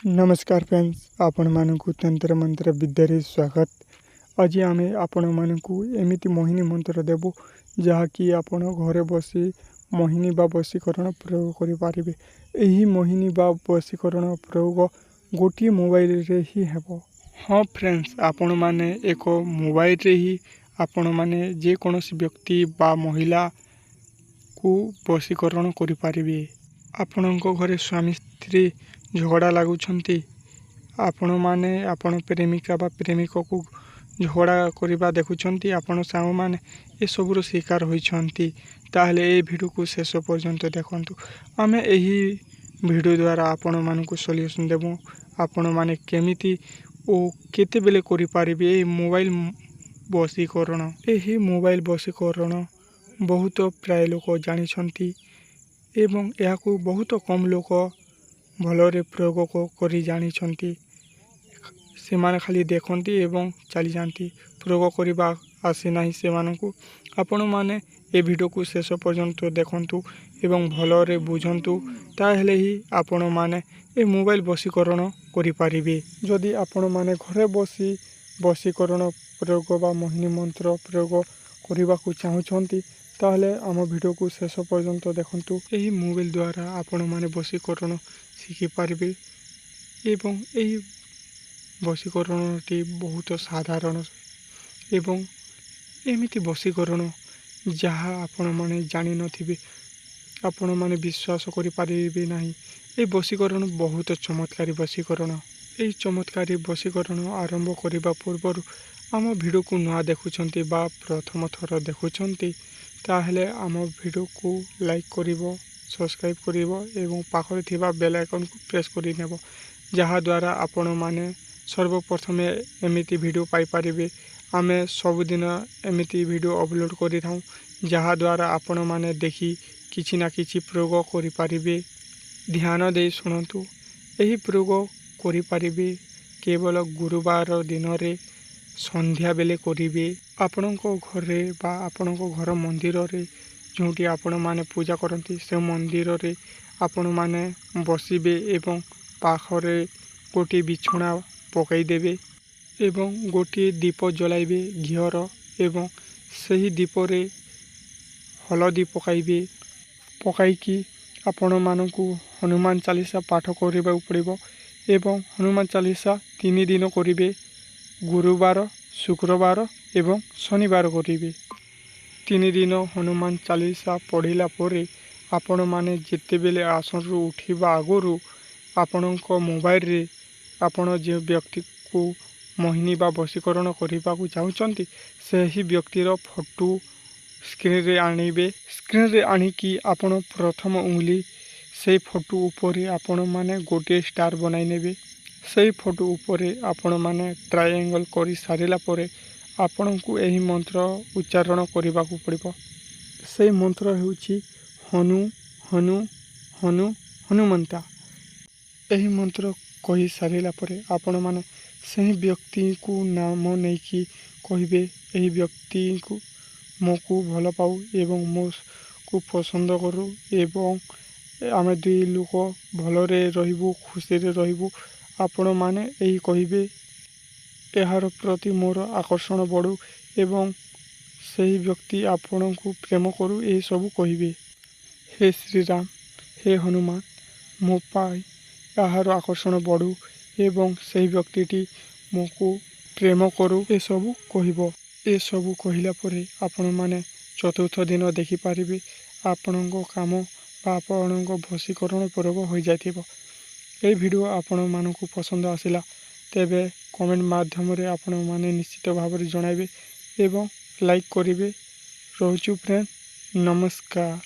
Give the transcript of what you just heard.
नमस्कार फ्रेंड्स, आपण मानकु तंत्र मंत्र विद्यारे स्वागत। आज आम आपण मानकु एमिति मोहिनी मंत्र देबु जहाँकि आपण घरे बसी मोहिनी बा वशीकरण प्रयोग करें। यही मोहिनी बा वशीकरण प्रयोग गोटे मोबाइल रे ही हेबो। हाँ फ्रेंड्स, आपण माने एक मोबाइल रे ही आपण माने जे कोनोसी व्यक्ति बा महिला को वशीकरण करि पारिबे। आपणको घरे स्वामी स्त्री झगड़ा लगुंट आपण मैंने आपण प्रेमिका बा प्रेमिक को झगड़ा करवा देखुंट आपण सांग मैंने ये सबूर शिकार होती ताहले ए वीडियो को शेष पर्यंत देखु। आम यही वीडियो द्वारा आपण मानक सल्यूशन देवु आपण मैंने केमिति ओ केते बेले करि पारिबे ए मोबाइल वशीकरण। यही मोबाइल वशीकरण बहुत प्राय लोक जानिछंती एवं यह बहुत कम लोक भलरे प्रयोग करी जानिछंती। से माने खाली देखती एवं चली जाती, प्रयोग करने आसे नहीं से मानकु। आपण माने ए वीडियो को शेष पर्यंत देखंतु एवं भलरे बुझंतु ताहेले ही आपण माने ए मोबाइल वशीकरण करि पारिबे। जदि आपण माने घरे बसी वशीकरण प्रयोग बा मोहिनी मंत्र प्रयोग करने को चाहूँगी ताहले आम वीडियो को शेष पर्यंत देखंतु। एही मोबाइल द्वारा आपण माने वशीकरण शिखि पारिबे एवं एही वशीकरणटी बहुत साधारण एवं एमिति वशीकरण जहाँ आपण माने जानि नथिबे, आपण माने विश्वास करि पारिबे नाही। ए वशीकरण बहुत चमत्कारी वशीकरण। एही चमत्कारी वशीकरण आरंभ करिबा पूर्व आम वीडियो को नुआ देखुछंती बा प्रथम थर देखुछंती ताहले आम वीडियो को लाइक करिवो, सब्सक्राइब करिवो एवं पाखरे थिबा बेल आइकन को प्रेस करि नेबो, जहा द्वारा आपण माने सर्वप्रथमे एमिति वीडियो पाई पारिबे। आमे सबुदिन एमिति वीडियो अपलोड करि थाउ जहा द्वारा आपण माने देखि किछि ना किछि प्रयोग करि पारिबे। ध्यान दे सुनंतु, एही प्रयोग करि पारिबे केवल गुरुवार दिन रे संध्या बेले करिवे। आपणको घरे बा आपणको घर मंदिर रे जोंटी आपण माने पूजा करती से मंदिर रे आपण माने बसिबे एवं पाखरे गोटे बिछुणा पकई देबे एवं गोटे दीप जलाइबे घियर एवं सही दीप रे हलदी पकाइकी आपण मानकु हनुमान चालीसा पाठ करबा पड़िबो एवं हनुमान चालीसा 3 दिन करिवे। गुरुवार, शुक्रवार एवं शनिवार करिवे। 3 दिन हनुमान चालीसा पढ़िला परे आपण माने जेते बेले आसन रु उठिबा आगुरु आपणको मोबाइल रे आपण जे व्यक्ति को मोहिनी बा वशीकरण करबा को चाहूचंती सही व्यक्तिर फोटो स्क्रीन रे आनिबे। स्क्रीन रे आनिकी आपण प्रथम उंगली से फोटो ऊपर आपण माने गोटे स्टार बनाई नेबे। सही फोटो ऊपर आपण माने ट्रायंगल करी सारिला परे आपण को एही मंत्र उच्चारण करबा को पड़िबो। से मंत्र हेउची हनु हनु हनु हनुमंता। एही मंत्र कही सारिला परे आपण माने सही व्यक्ति को नाम नहीं कि कहिबे एही व्यक्ति को मो को भल पाऊ एवं मो को पसंद करू एवं आमे दुई लोक भलरे रहिबू, खुशी रे रहिबू। आपण माने एही कहिबे एहार प्रति मोर आकर्षण बढ़ू एवं सही व्यक्ति आपण को प्रेम करू ए सब कहिबे। हे श्री राम, हे हनुमान, मो पाई एहार आकर्षण बढ़ू एवं सही व्यक्तिटी मो को प्रेम करू ए सब कहिबो। ए सब कहिला परे आपण माने चतुर्थ दिन देखि पारिबे आपणको काम बा आपणको वशीकरण प्रयोग हो जाइथिबो। ए वीडियो आपण मानकु पसंद आसिला तेबे कमेंट माध्यम रे आपण माने निश्चित भाव रे जणाइबे एवं लाइक करिवे। रहूछु फ्रेंड, नमस्कार।